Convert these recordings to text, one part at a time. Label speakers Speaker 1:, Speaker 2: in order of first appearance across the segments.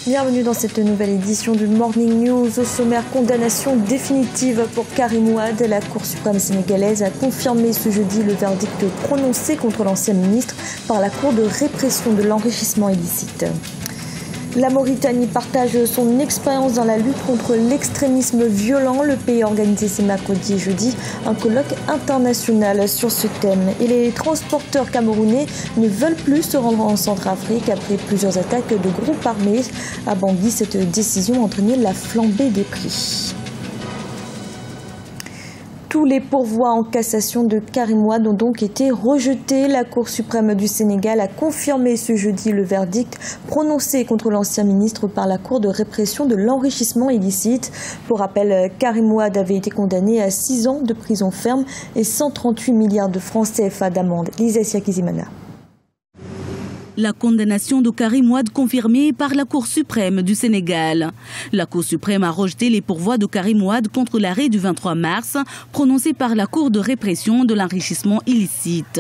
Speaker 1: Bienvenue dans cette nouvelle édition du Morning News. Au sommaire, condamnation définitive pour Karim Wade. La Cour suprême sénégalaise a confirmé ce jeudi le verdict prononcé contre l'ancien ministre par la Cour de répression de l'enrichissement illicite. La Mauritanie partage son expérience dans la lutte contre l'extrémisme violent. Le pays a organisé ce mercredi et jeudi un colloque international sur ce thème. Et les transporteurs camerounais ne veulent plus se rendre en Centrafrique après plusieurs attaques de groupes armés. À Bangui, cette décision a entraîné la flambée des prix. Tous les pourvois en cassation de Karim Wade ont donc été rejetés. La Cour suprême du Sénégal a confirmé ce jeudi le verdict prononcé contre l'ancien ministre par la Cour de répression de l'enrichissement illicite. Pour rappel, Karim Wade avait été condamné à 6 ans de prison ferme et 138 milliards de francs CFA d'amende. Lisa Siakizimana.
Speaker 2: La condamnation de Karim Wade confirmée par la Cour suprême du Sénégal. La Cour suprême a rejeté les pourvois de Karim Wade contre l'arrêt du 23 mars prononcé par la Cour de répression de l'enrichissement illicite.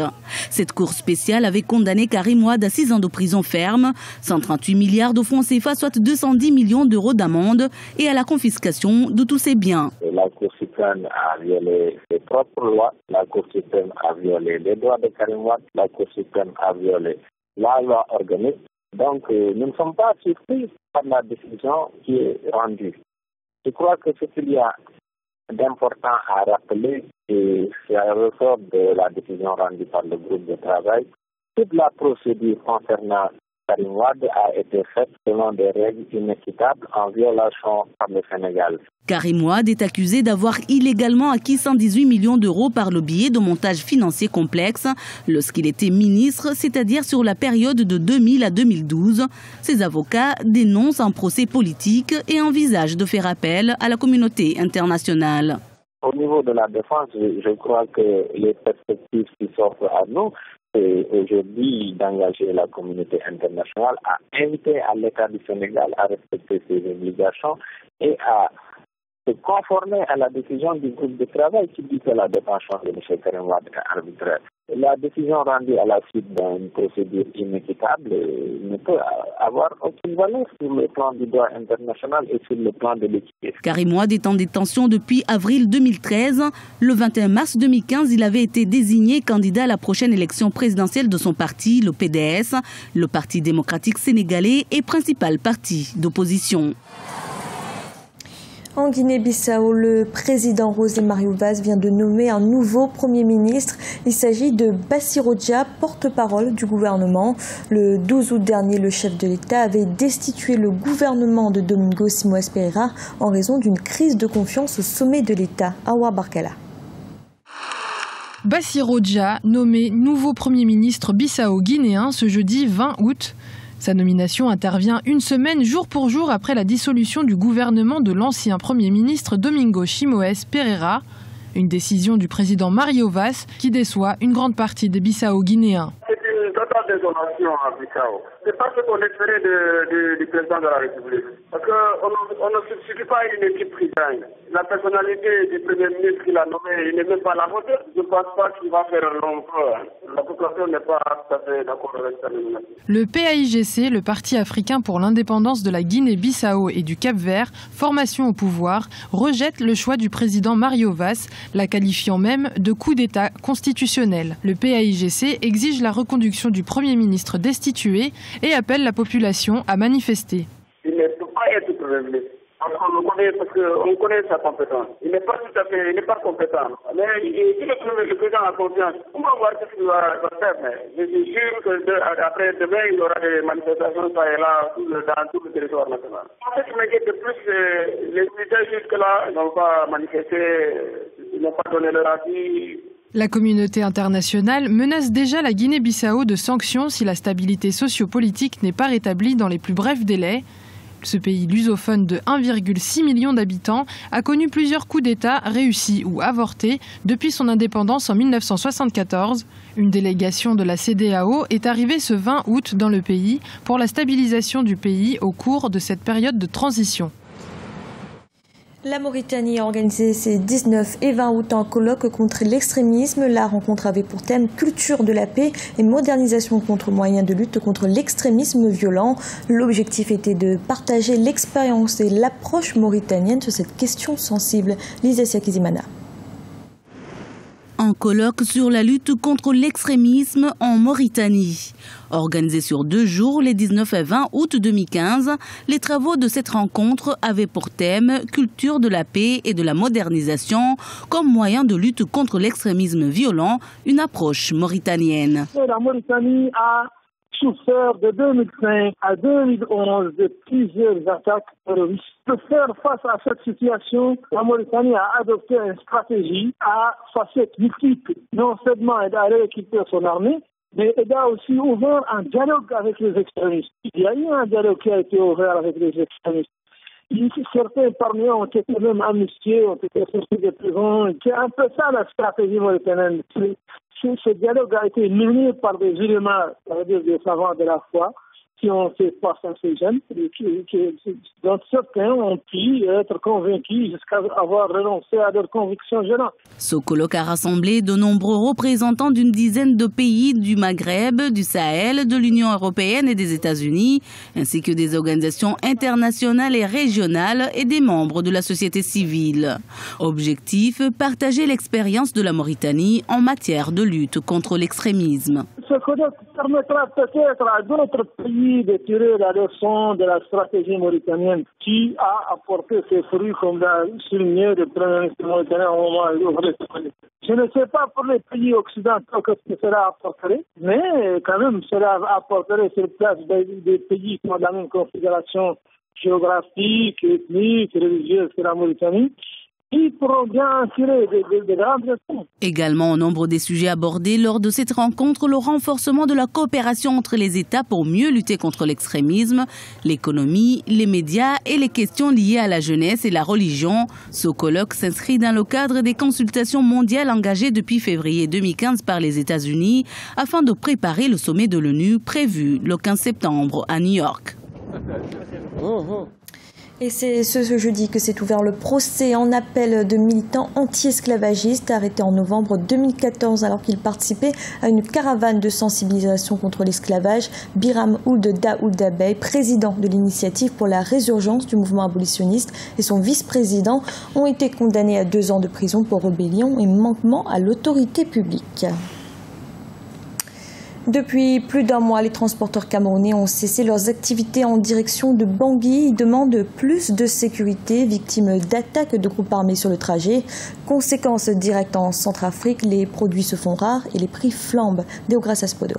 Speaker 2: Cette Cour spéciale avait condamné Karim Wade à 6 ans de prison ferme, 138 milliards de francs CFA, soit 210 millions d'euros d'amende et à la confiscation de tous ses biens.
Speaker 3: La Cour suprême a violé ses propres lois, la Cour suprême a violé les droits de Karim Wade, la Cour suprême a violé la loi organique. Donc, nous ne sommes pas surpris par la décision qui est rendue. Je crois que ce qu'il y a d'important à rappeler, et c'est un ressort de la décision rendue par le groupe de travail, toute la procédure concernant Karim Wade a été faite selon des règles inéquitables en violation par le Sénégal.
Speaker 2: Karim Wade est accusé d'avoir illégalement acquis 118 millions d'euros par le biais de montages financiers complexes lorsqu'il était ministre, c'est-à-dire sur la période de 2000 à 2012. Ses avocats dénoncent un procès politique et envisagent de faire appel à la communauté internationale.
Speaker 3: Au niveau de la défense, je crois que les perspectives qui s'offrent à nous, c'est aujourd'hui d'engager la communauté internationale à inviter à l'État du Sénégal à respecter ses obligations et à se conformer à la décision du groupe de travail qui dit que la détention de M. Karim Wade est arbitraire. La décision rendue à la suite d'une procédure inéquitable ne peut avoir aucune valeur sur le plan du droit international et sur le plan de l'équité.
Speaker 2: Karim Wade est en détention depuis avril 2013. Le 21 mars 2015, il avait été désigné candidat à la prochaine élection présidentielle de son parti, le PDS, le Parti démocratique sénégalais et principal parti d'opposition.
Speaker 1: En Guinée-Bissau, le président José Mario Vaz vient de nommer un nouveau Premier ministre. Il s'agit de Bassirou Dia, porte-parole du gouvernement. Le 12 août dernier, le chef de l'État avait destitué le gouvernement de Domingo Simoes Pereira en raison d'une crise de confiance au sommet de l'État. Awa Barkala.
Speaker 4: Bassirou Dia, nommé nouveau Premier ministre bissau-guinéen ce jeudi 20 août. Sa nomination intervient une semaine jour pour jour après la dissolution du gouvernement de l'ancien Premier ministre Domingo Simoes Pereira, une décision du président Mario Vaz qui déçoit une grande partie des Bissau-Guinéens.
Speaker 5: C'est une totale désolation à Bissau. C'est pas ce qu'on espérait du président de la République. Parce qu'on ne substitue pas une équipe trilingue. La personnalité du Premier ministre qu'il a nommé, il n'est même pas la vôtre. Je ne pense pas qu'il va faire un long feu. La population n'est pas tout à fait d'accord avec sa nomination.
Speaker 4: Le PAIGC, le Parti africain pour l'indépendance de la Guinée-Bissau et du Cap-Vert, formation au pouvoir, rejette le choix du président Mario Vaz, la qualifiant même de coup d'État constitutionnel. Le PAIGC exige la reconduction du Premier ministre destitué et appelle la population à manifester.
Speaker 5: Il ne peut pas être Premier ministre. Parce qu'on connaît sa compétence. Il n'est pas tout à fait, il n'est pas compétent. Mais si le président a confiance, on va voir ce qu'il va faire. Mais je suis sûr qu'après demain, il y aura des manifestations ça et là, dans tout le territoire national. En fait, ce qui m'inquiète de plus, les militaires jusque-là n'ont pas manifesté, ils n'ont pas donné leur avis.
Speaker 4: La communauté internationale menace déjà la Guinée-Bissau de sanctions si la stabilité sociopolitique n'est pas rétablie dans les plus brefs délais. Ce pays lusophone de 1,6 million d'habitants a connu plusieurs coups d'État réussis ou avortés depuis son indépendance en 1974. Une délégation de la CEDEAO est arrivée ce 20 août dans le pays pour la stabilisation du pays au cours de cette période de transition.
Speaker 1: La Mauritanie a organisé ses 19 et 20 août un colloque contre l'extrémisme. La rencontre avait pour thème culture de la paix et modernisation contre moyens de lutte contre l'extrémisme violent. L'objectif était de partager l'expérience et l'approche mauritanienne sur cette question sensible. Lisa Siakizimana.
Speaker 2: Un colloque sur la lutte contre l'extrémisme en Mauritanie. Organisé sur 2 jours, les 19 et 20 août 2015, les travaux de cette rencontre avaient pour thème culture de la paix et de la modernisation comme moyen de lutte contre l'extrémisme violent, une approche mauritanienne.
Speaker 6: La Mauritanie a souffert de 2005 à 2011 de plusieurs attaques terroristes. Pour faire face à cette situation, la Mauritanie a adopté une stratégie à facettes multiples. Non seulement elle a rééquipé son armée, mais elle a aussi ouvert un dialogue avec les extrémistes. Il y a eu un dialogue qui a été ouvert avec les extrémistes. Certains parmi eux ont été même amnistiés, ont été sortis de prison. C'est un peu ça la stratégie mauritanienne. Ce dialogue a été mené par des éléments, c'est-à-dire des savants de la foi, qui ont fait face à ces jeunes, dont certains ont pu être convaincus jusqu'à avoir renoncé à leurs convictions gênantes.
Speaker 2: Ce colloque a rassemblé de nombreux représentants d'une dizaine de pays du Maghreb, du Sahel, de l'Union européenne et des États-Unis, ainsi que des organisations internationales et régionales et des membres de la société civile. Objectif, partager l'expérience de la Mauritanie en matière de lutte contre l'extrémisme.
Speaker 6: Ce colloque permettra peut-être à d'autres pays de tirer la leçon de la stratégie mauritanienne qui a apporté ses fruits, comme l'a souligné le Premier ministre mauritanien au moment où il ouvrait ce colloque. Je ne sais pas pour les pays occidentaux ce que cela apporterait, mais quand même cela apporterait sur place des pays qui ont la même configuration géographique, ethnique, religieuse que la Mauritanie. Ils pourront bien tirer de grandes leçons.
Speaker 2: Également au nombre des sujets abordés lors de cette rencontre, le renforcement de la coopération entre les États pour mieux lutter contre l'extrémisme, l'économie, les médias et les questions liées à la jeunesse et la religion. Ce colloque s'inscrit dans le cadre des consultations mondiales engagées depuis février 2015 par les États-Unis afin de préparer le sommet de l'ONU prévu le 15 septembre à New York.
Speaker 1: Et c'est ce jeudi que s'est ouvert le procès en appel de militants anti-esclavagistes arrêtés en novembre 2014 alors qu'ils participaient à une caravane de sensibilisation contre l'esclavage. Biram Ould Daoud Abey, président de l'initiative pour la résurgence du mouvement abolitionniste, et son vice-président ont été condamnés à 2 ans de prison pour rébellion et manquement à l'autorité publique. Depuis plus d'1 mois, les transporteurs camerounais ont cessé leurs activités en direction de Bangui. Ils demandent plus de sécurité, victimes d'attaques de groupes armés sur le trajet. Conséquence directe en Centrafrique, les produits se font rares et les prix flambent. Deogracias Podo.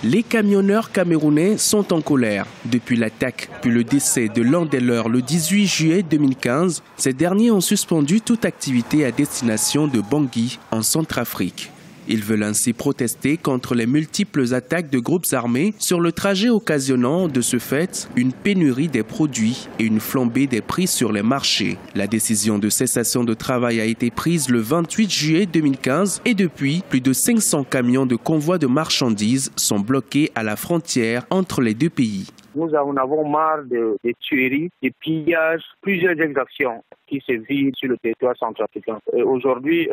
Speaker 7: Les camionneurs camerounais sont en colère. Depuis l'attaque puis le décès de l'un des leurs le 18 juillet 2015, ces derniers ont suspendu toute activité à destination de Bangui en Centrafrique. Ils veulent ainsi protester contre les multiples attaques de groupes armés sur le trajet, occasionnant de ce fait une pénurie des produits et une flambée des prix sur les marchés. La décision de cessation de travail a été prise le 28 juillet 2015 et depuis, plus de 500 camions de convoi de marchandises sont bloqués à la frontière entre les 2 pays.
Speaker 5: Nous en avons marre des tueries, des pillages, plusieurs exactions qui se vivent sur le territoire centrafricain. Aujourd'hui,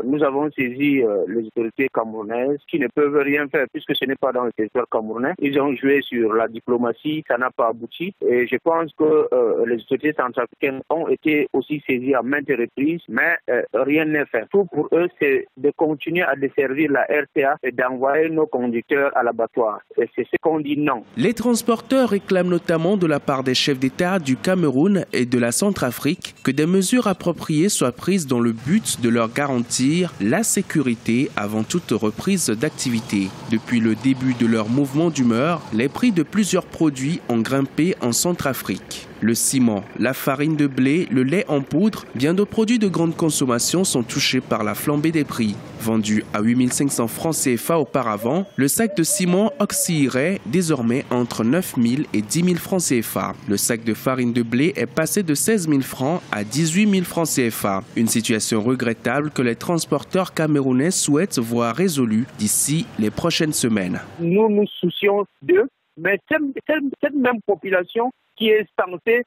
Speaker 5: nous avons saisi les autorités camerounaises qui ne peuvent rien faire puisque ce n'est pas dans le territoire camerounais. Ils ont joué sur la diplomatie, ça n'a pas abouti. Et je pense que les autorités centrafricaines ont été aussi saisies à maintes reprises, mais rien n'est fait. Tout pour eux, c'est de continuer à desservir la RTA et d'envoyer nos conducteurs à l'abattoir. Et c'est ce qu'on dit non.
Speaker 7: Les transporteurs réclament notamment de la part des chefs d'État du Cameroun et de la Centrafrique que des mesures appropriées soient prises dans le but de leur garantir la sécurité avant toute reprise d'activité. Depuis le début de leur mouvement d'humeur, les prix de plusieurs produits ont grimpé en Centrafrique. Le ciment, la farine de blé, le lait en poudre, bien d'autres produits de grande consommation sont touchés par la flambée des prix. Vendu à 8 500 francs CFA auparavant, le sac de ciment oscillerait désormais entre 9 000 et 10 000 francs CFA. Le sac de farine de blé est passé de 16 000 francs à 18 000 francs CFA. Une situation regrettable que les transporteurs camerounais souhaitent voir résolue d'ici les prochaines semaines.
Speaker 5: Nous nous soucions d'eux.
Speaker 8: Mais cette même population qui est censée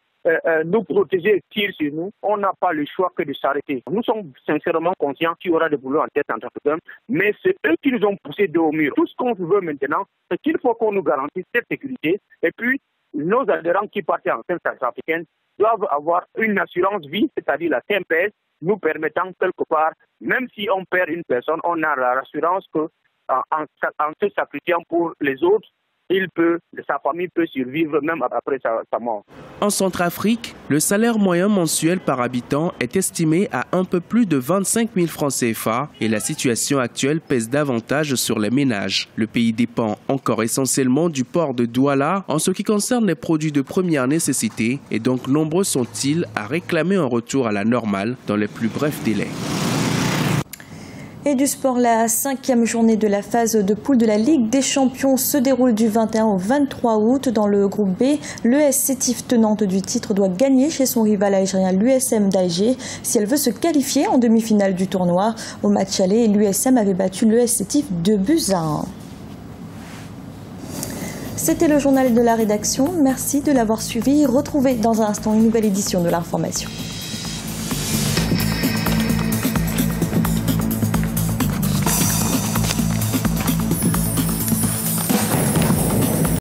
Speaker 8: nous protéger tire sur nous, on n'a pas le choix que de s'arrêter. Nous sommes sincèrement conscients qu'il y aura des boulots en tête en tant que eux, mais c'est eux qui nous ont poussés dos au mur. Tout ce qu'on veut maintenant, c'est qu'il faut qu'on nous garantisse cette sécurité. Et puis, nos adhérents qui partent en Centrafricaine doivent avoir une assurance vie, c'est-à-dire la TMPS, nous permettant quelque part, même si on perd une personne, on a l'assurance que en se sacrifiant pour les autres, sa famille peut survivre même après sa mort.
Speaker 7: En Centrafrique, le salaire moyen mensuel par habitant est estimé à un peu plus de 25 000 francs CFA et la situation actuelle pèse davantage sur les ménages. Le pays dépend encore essentiellement du port de Douala en ce qui concerne les produits de première nécessité et donc nombreux sont-ils à réclamer un retour à la normale dans les plus brefs délais.
Speaker 1: Et du sport, la 5e journée de la phase de poule de la Ligue des Champions se déroule du 21 au 23 août. Dans le groupe B, l'ES Sétif, tenante du titre, doit gagner chez son rival algérien l'USM d'Alger si elle veut se qualifier en demi-finale du tournoi. Au match aller, l'USM avait battu l'ES Sétif 2-1. C'était le journal de la rédaction. Merci de l'avoir suivi. Retrouvez dans un instant une nouvelle édition de l'information.